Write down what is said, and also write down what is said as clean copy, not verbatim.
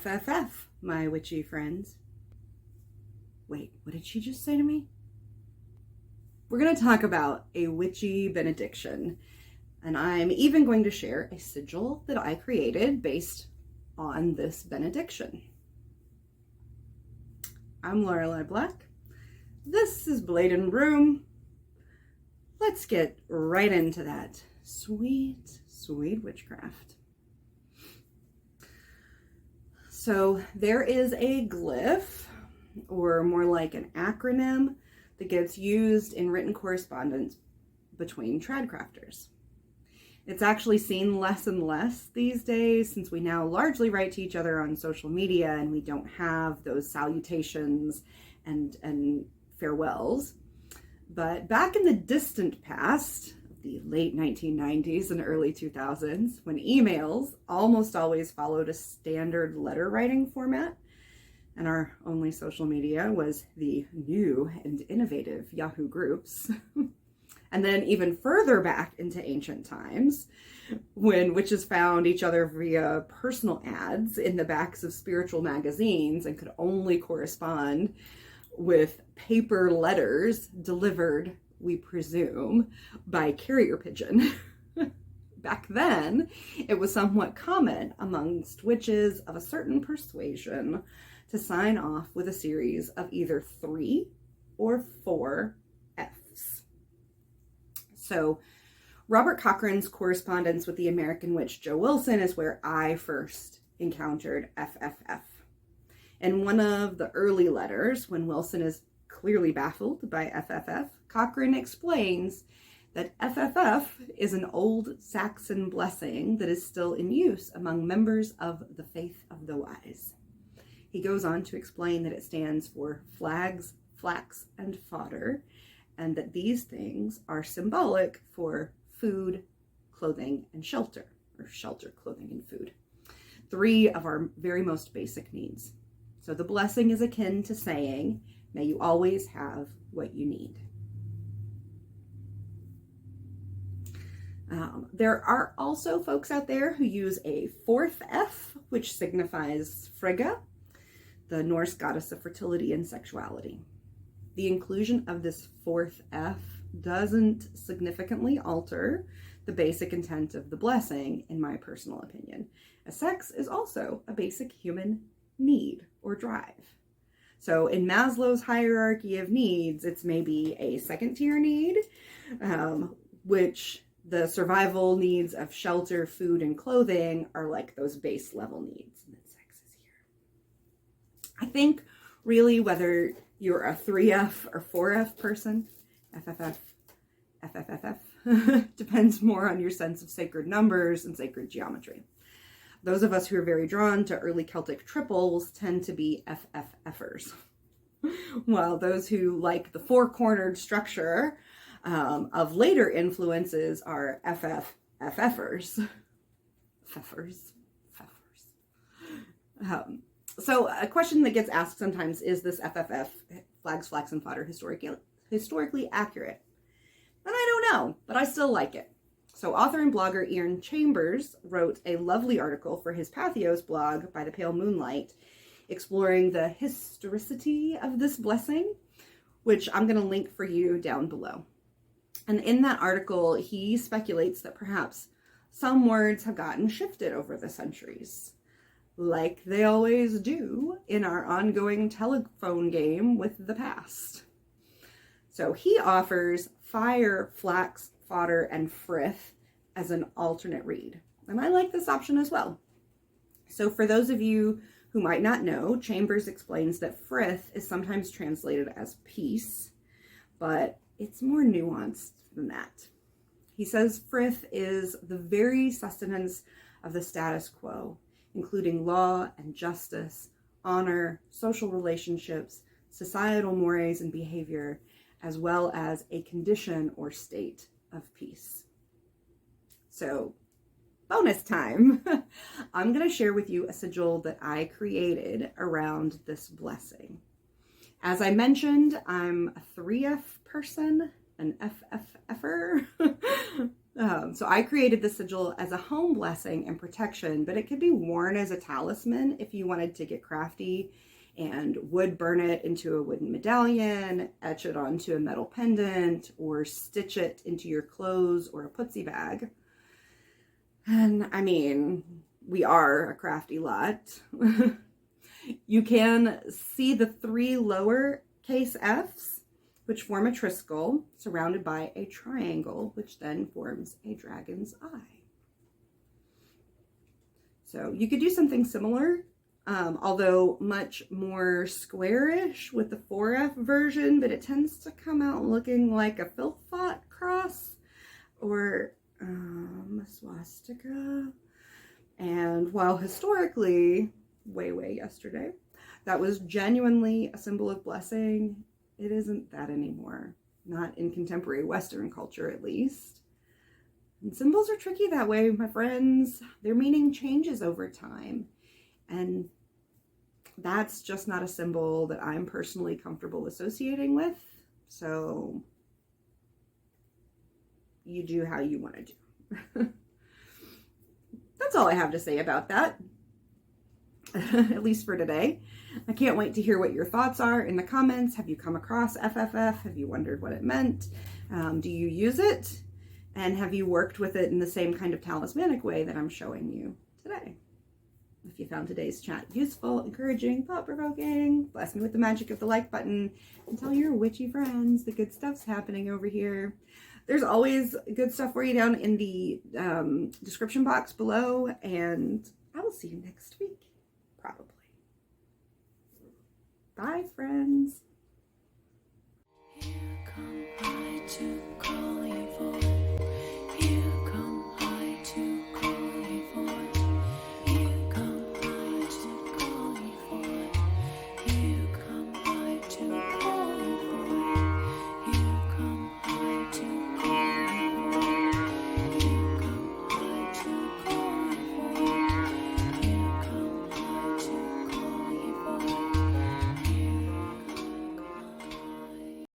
FFF, my witchy friends. Wait, what did she just say to me? We're going to talk about a witchy benediction, and I'm even going to share a sigil that I created based on this benediction. I'm LaureleiBlack. This is Blade and Broom. Let's get right into that sweet, sweet witchcraft. So there is a glyph, or more like an acronym, that gets used in written correspondence between tradcrafters. It's actually seen less and less these days, since we now largely write to each other on social media and we don't have those salutations and farewells. But back in the distant past, the late 1990s and early 2000s, when emails almost always followed a standard letter writing format, and our only social media was the new and innovative Yahoo groups. And then even further back into ancient times, when witches found each other via personal ads in the backs of spiritual magazines and could only correspond with paper letters delivered, we presume, by carrier pigeon. Back then, it was somewhat common amongst witches of a certain persuasion to sign off with a series of either 3 or 4 Fs. So Robert Cochrane's correspondence with the American witch Jo Wilson is where I first encountered FFF. In one of the early letters, when Wilson is clearly baffled by FFF, Cochrane explains that FFF is an old Saxon blessing that is still in use among members of the Faith of the Wise. He goes on to explain that it stands for flags, flax, and fodder, and that these things are symbolic for food, clothing, and shelter, or shelter, clothing, and food. 3 of our very most basic needs. So the blessing is akin to saying, may you always have what you need. There are also folks out there who use a 4th F, which signifies Frigga, the Norse goddess of fertility and sexuality. The inclusion of this 4th F doesn't significantly alter the basic intent of the blessing, in my personal opinion, as sex is also a basic human need or drive. So in Maslow's hierarchy of needs, it's maybe a 2nd tier need, which the survival needs of shelter, food, and clothing are like those base level needs. And then sex is here. I think really whether you're a 3F or 4F person, FFF, FFFF, depends more on your sense of sacred numbers and sacred geometry. Those of us who are very drawn to early Celtic triples tend to be FFFers, while those who like the 4-cornered structure of later influences are FFFers. So a question that gets asked sometimes is this FFF, flags, flax, and fodder, historically accurate? And I don't know, but I still like it. So author and blogger Ian Chambers wrote a lovely article for his Patheos blog, By the Pale Moonlight, exploring the historicity of this blessing, which I'm going to link for you down below. And in that article, he speculates that perhaps some words have gotten shifted over the centuries, like they always do in our ongoing telephone game with the past. So he offers fire, flax, fodder, and frith as an alternate read. And I like this option as well. So for those of you who might not know, Chambers explains that frith is sometimes translated as peace, but it's more nuanced than that. He says frith is the very sustenance of the status quo, including law and justice, honor, social relationships, societal mores and behavior, as well as a condition or state of peace. So, bonus time. I'm going to share with you a sigil that I created around this blessing. As I mentioned, I'm a 3F person, an FFFer. So I created the sigil as a home blessing and protection, but it could be worn as a talisman if you wanted to get crafty and would burn it into a wooden medallion, etch it onto a metal pendant, or stitch it into your clothes or a Putzi bag. And I mean, we are a crafty lot. You can see the 3 lower case F's, which form a triskel surrounded by a triangle, which then forms a dragon's eye. So you could do something similar, although much more squarish with the 4F version, but it tends to come out looking like a filthfot cross or a swastika. And while historically, way yesterday, that was genuinely a symbol of blessing, it isn't that anymore. Not in contemporary Western culture, at least. And symbols are tricky that way, my friends. Their meaning changes over time. And that's just not a symbol that I'm personally comfortable associating with. So you do how you want to do. That's all I have to say about that. At least for today. I can't wait to hear what your thoughts are in the comments. Have you come across FFF? Have you wondered what it meant? Do you use it? And have you worked with it in the same kind of talismanic way that I'm showing you today? If you found today's chat useful, encouraging, thought-provoking, bless me with the magic of the like button and tell your witchy friends the good stuff's happening over here. There's always good stuff for you down in the description box below, and I will see you next week. Probably. Bye, friends. Here come I to